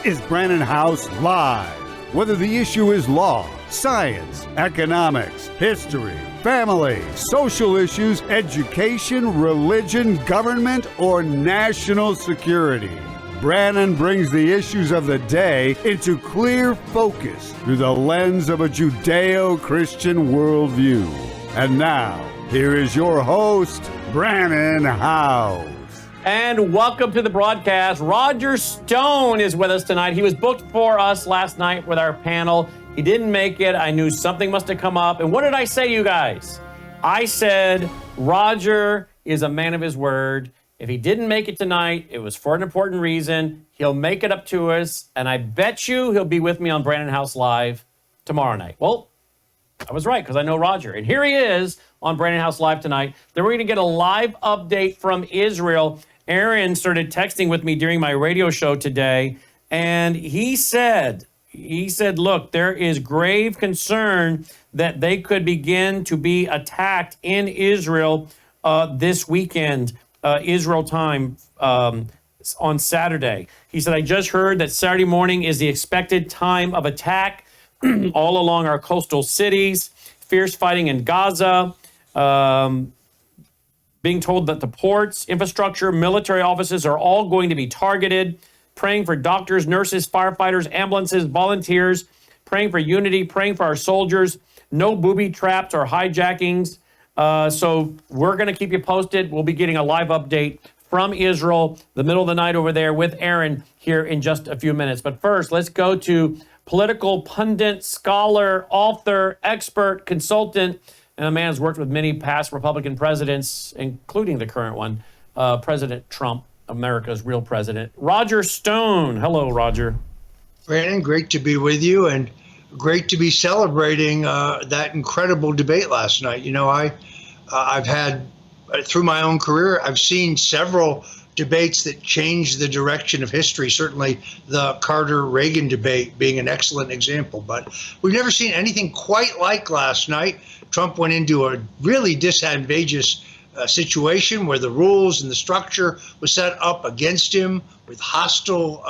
is Brannon Howse Live. Whether the issue is law, science, economics, history, family, social issues, education, religion, government, or national security, Brannon brings the issues of the day into clear focus through the lens of a Judeo-Christian worldview. And now, here is your host, Brannon Howse. And welcome to the broadcast. Roger Stone is with us tonight. He was booked for us last night with our panel. He didn't make it. I knew something must have come up. And what did I say to you guys? I said Roger is a man of his word. If he didn't make it tonight, it was for an important reason. He'll make it up to us. And I bet you he'll be with me on Brannon Howse Live tomorrow night. Well, I was right because I know Roger. And here he is on Brannon Howse Live tonight. Then we're going to get a live update from Israel. Aaron started texting with me during my radio show today, and he said, look, there is grave concern that they could begin to be attacked in Israel this weekend, Israel time, on Saturday. He said, I just heard that Saturday morning is the expected time of attack all along our coastal cities, fierce fighting in Gaza, being told that the ports, infrastructure, military offices are all going to be targeted, praying for doctors, nurses, firefighters, ambulances, volunteers, praying for unity, praying for our soldiers, no booby traps or hijackings. So we're going to keep you posted. We'll be getting a live update from Israel, the middle of the night over there with Aaron here in just a few minutes. But first, let's go to political pundit, scholar, author, expert, consultant, and a man who's worked with many past Republican presidents, including the current one, President Trump, America's real president. Roger Stone. Hello, Roger. Brannon, great to be with you and great to be celebrating that incredible debate last night. You know, I've had, through my own career, I've seen several debates that changed the direction of history, certainly the Carter-Reagan debate being an excellent example. But we've never seen anything quite like last night. Trump went into a really disadvantageous situation where the rules and the structure was set up against him with hostile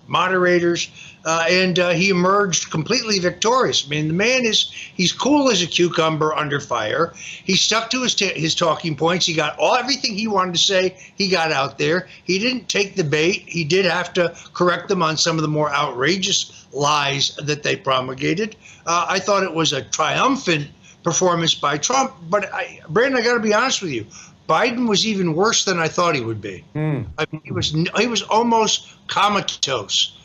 moderators, and he emerged completely victorious. I mean, the man he's cool as a cucumber under fire. He stuck to his talking points. He got everything he wanted to say, he got out there. He didn't take the bait. He did have to correct them on some of the more outrageous lies that they promulgated. I thought it was a triumphant performance by Trump, but Brandon, I got to be honest with you. Biden was even worse than I thought he would be. I mean, he was almost comatose.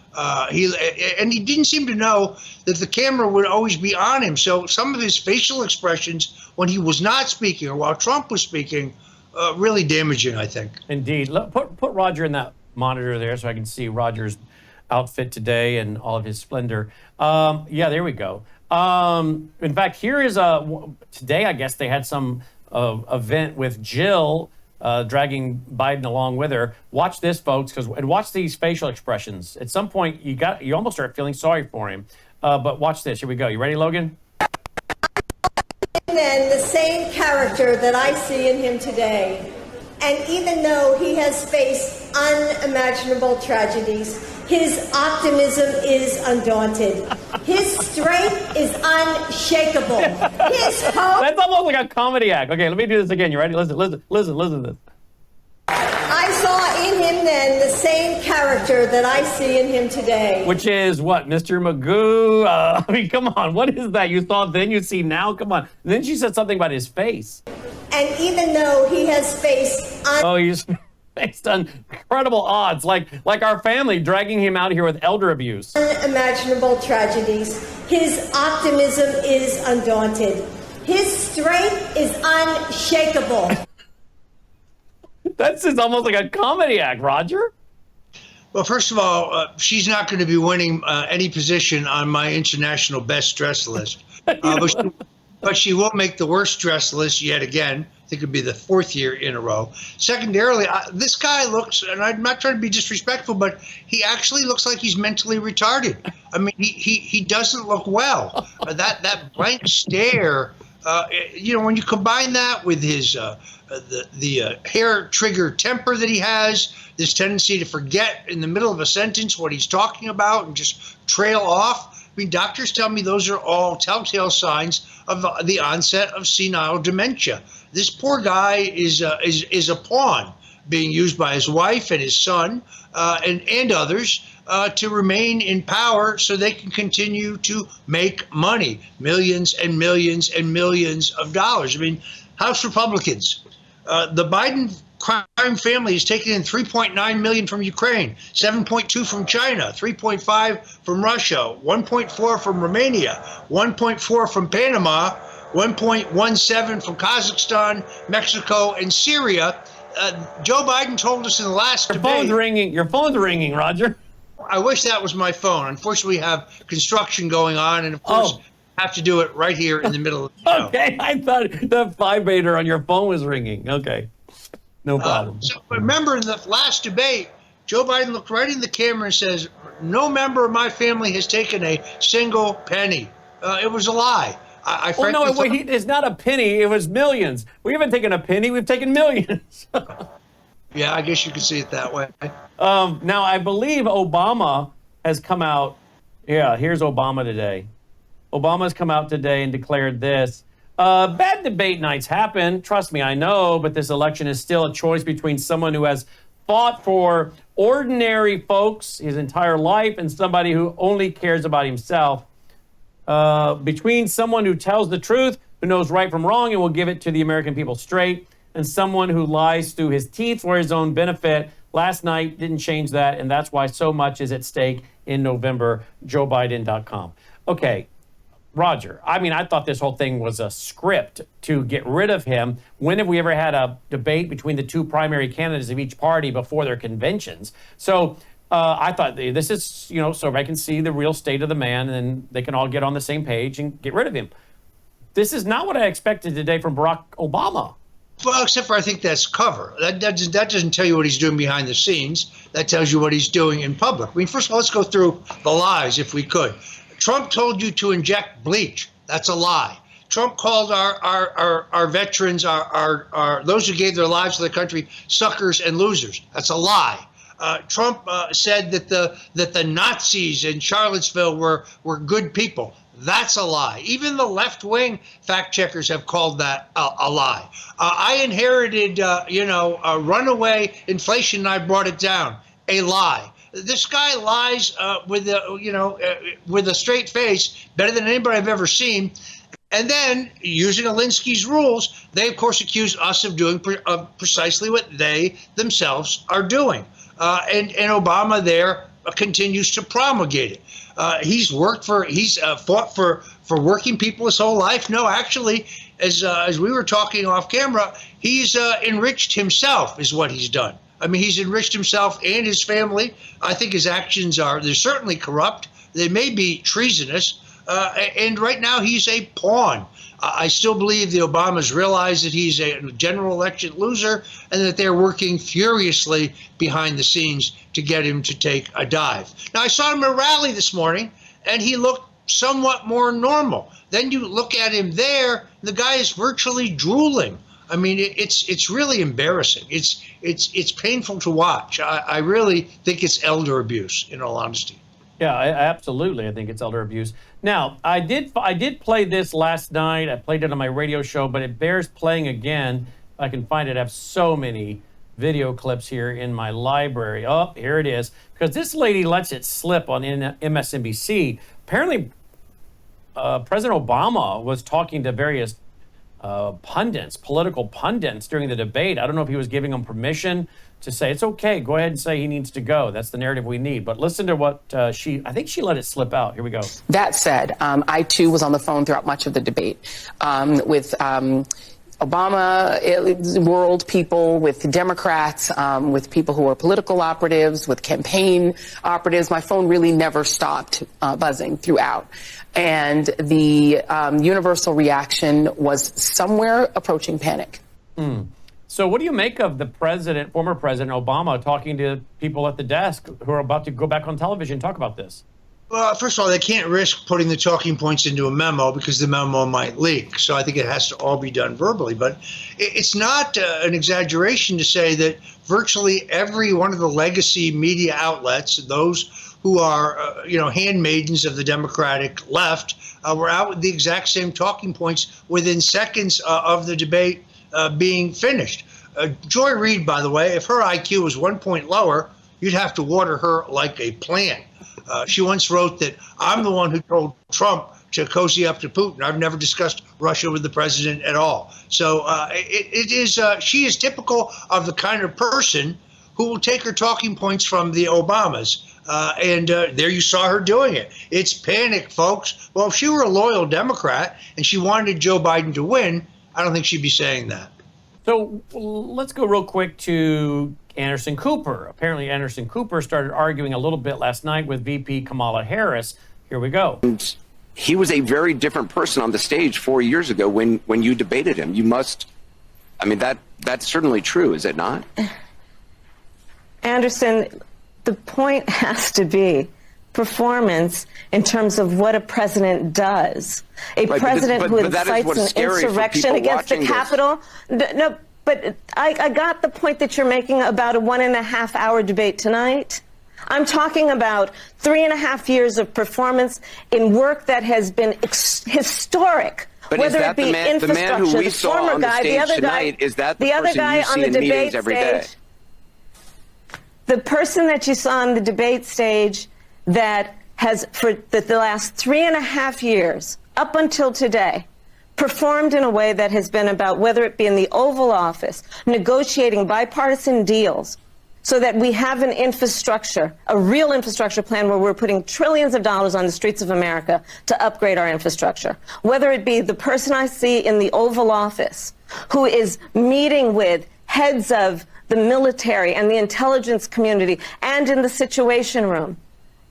He didn't seem to know that the camera would always be on him. So some of his facial expressions when he was not speaking or while Trump was speaking, really damaging, I think. Indeed. Put Roger in that monitor there so I can see Roger's outfit today and all of his splendor. Yeah, there we go. In fact, here is today, I guess they had some event with Jill dragging Biden along with her. Watch this, folks, and watch these facial expressions. At some point, you almost start feeling sorry for him. But watch this. Here we go. You ready, Logan? And the same character that I see in him today. And even though he has faced unimaginable tragedies, his optimism is undaunted. His strength is unshakable. His hope... That's almost like a comedy act. Okay, let me do this again. You ready? Listen to this. I saw in him then the same character that I see in him today. Which is what, Mr. Magoo? I mean, come on. What is that? You saw then, you see now? Come on. And then she said something about his face. And even though he has faced... he's faced incredible odds, like our family dragging him out here with elder abuse. Unimaginable tragedies. His optimism is undaunted. His strength is unshakable. That's just almost like a comedy act, Roger. Well, first of all, she's not going to be winning any position on my international best dress list. But she will make the worst dress list yet again. I think it'd be the fourth year in a row. Secondarily, this guy looks, and I'm not trying to be disrespectful, but he actually looks like he's mentally retarded. I mean, he doesn't look well. That blank stare When you combine that with his the hair trigger temper that he has, this tendency to forget in the middle of a sentence what he's talking about and just trail off. I mean, doctors tell me those are all telltale signs of the onset of senile dementia. This poor guy is a pawn being used by his wife and his son and others to remain in power so they can continue to make money, millions and millions and millions of dollars. I mean, House Republicans, the Biden crime family has taken in $3.9 million from Ukraine, $7.2 from China, $3.5 from Russia, $1.4 from Romania, $1.4 from Panama, $1.17 from Kazakhstan, Mexico, and Syria. Joe Biden told us in the last debate. Your phone's ringing, Roger. I wish that was my phone. Unfortunately, we have construction going on, and of course, have to do it right here in the middle of the show. Okay, I thought the vibrator on your phone was ringing. Okay, no problem. So remember, in the last debate, Joe Biden looked right in the camera and says, "No member of my family has taken a single penny." It was a lie. It's not a penny. It was millions. We haven't taken a penny. We've taken millions. Yeah, I guess you could see it that way. Now, I believe Obama has come out. Yeah, here's Obama today. Obama's come out today and declared this. Bad debate nights happen. Trust me, I know. But this election is still a choice between someone who has fought for ordinary folks his entire life and somebody who only cares about himself. Between someone who tells the truth, who knows right from wrong and will give it to the American people straight, and someone who lies through his teeth for his own benefit. Last night didn't change that, and that's why so much is at stake in November. JoeBiden.com. Okay, Roger, I thought this whole thing was a script to get rid of him. When have we ever had a debate between the two primary candidates of each party before their conventions? So I thought this is, so everybody can see the real state of the man and they can all get on the same page and get rid of him. This is not what I expected today from Barack Obama. Well, except for I think that's cover. That doesn't tell you what he's doing behind the scenes. That tells you what he's doing in public. I mean, first of all, let's go through the lies if we could. Trump told you to inject bleach. That's a lie. Trump called our veterans, those who gave their lives to the country, suckers and losers. That's a lie. Trump said that the Nazis in Charlottesville were good people. That's a lie. Even the left-wing fact checkers have called that a lie. I inherited, a runaway inflation, and I brought it down. A lie. This guy lies with a straight face, better than anybody I've ever seen. And then, using Alinsky's rules, they of course accuse us of doing precisely what they themselves are doing. And Obama there continues to promulgate it. He's fought for working people his whole life. No, actually, as we were talking off camera, he's enriched himself is what he's done. I mean, he's enriched himself and his family. I think his actions they're certainly corrupt. They may be treasonous. And right now he's a pawn. I still believe the Obamas realize that he's a general election loser and that they're working furiously behind the scenes to get him to take a dive. Now, I saw him at a rally this morning, and he looked somewhat more normal. Then you look at him there, the guy is virtually drooling. I mean, it's really embarrassing. It's painful to watch. I really think it's elder abuse, in all honesty. Yeah, absolutely. I think it's elder abuse. Now, I did play this last night. I played it on my radio show, but it bears playing again. If I can find it. I have so many video clips here in my library. Oh, here it is. Because this lady lets it slip on MSNBC. Apparently, President Obama was talking to various political pundits during the debate. I don't know if he was giving them permission to say, it's okay, go ahead and say he needs to go. That's the narrative we need. But listen to what I think she let it slip out. Here we go. That said, I too was on the phone throughout much of the debate with Obama world people, with Democrats, with people who are political operatives, with campaign operatives. My phone really never stopped buzzing throughout. And the universal reaction was somewhere approaching panic. So what do you make of the former President Obama, talking to people at the desk who are about to go back on television and talk about this? Well, first of all, they can't risk putting the talking points into a memo because the memo might leak. So I think it has to all be done verbally. But it's not an exaggeration to say that virtually every one of the legacy media outlets, those who are, handmaidens of the Democratic left, were out with the exact same talking points within seconds of the debate being finished. Joy Reid, by the way, if her IQ was 1 point lower, you'd have to water her like a plant. She once wrote that I'm the one who told Trump to cozy up to Putin. I've never discussed Russia with the president at all. So she is typical of the kind of person who will take her talking points from the Obamas. And there you saw her doing it. It's panic, folks. Well, if she were a loyal Democrat and she wanted Joe Biden to win, I don't think she'd be saying that. So let's go real quick to Anderson Cooper. Apparently, Anderson Cooper started arguing a little bit last night with VP Kamala Harris. Here we go. He was a very different person on the stage 4 years ago when you debated him. That's certainly true, is it not? Anderson, the point has to be performance in terms of what a president does. A president who incites an insurrection against the Capitol. No, but I got the point that you're making about a 1.5 hour debate tonight. I'm talking about 3.5 years of performance in work that has been historic. But whether it be infrastructure, the man who we saw on the stage tonight, is that the person you see in meetings every day? The person that you saw on the debate stage that has, for the last 3.5 years, up until today, performed in a way that has been about, whether it be in the Oval Office, negotiating bipartisan deals so that we have an infrastructure, a real infrastructure plan where we're putting trillions of dollars on the streets of America to upgrade our infrastructure. Whether it be the person I see in the Oval Office who is meeting with heads of the military and the intelligence community and in the Situation Room,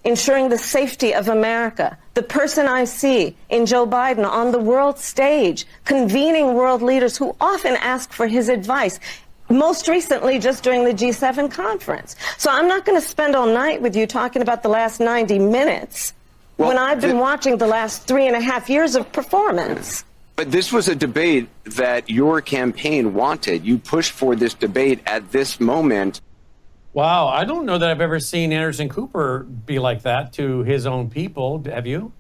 ensuring the safety of America. The person I see in Joe Biden on the world stage, convening world leaders who often ask for his advice, most recently just during the G7 conference. So I'm not going to spend all night with you talking about the last 90 minutes when I've been watching the last 3.5 years of performance. But this was a debate that your campaign wanted. You pushed for this debate at this moment. Wow, I don't know that I've ever seen Anderson Cooper be like that to his own people. Have you?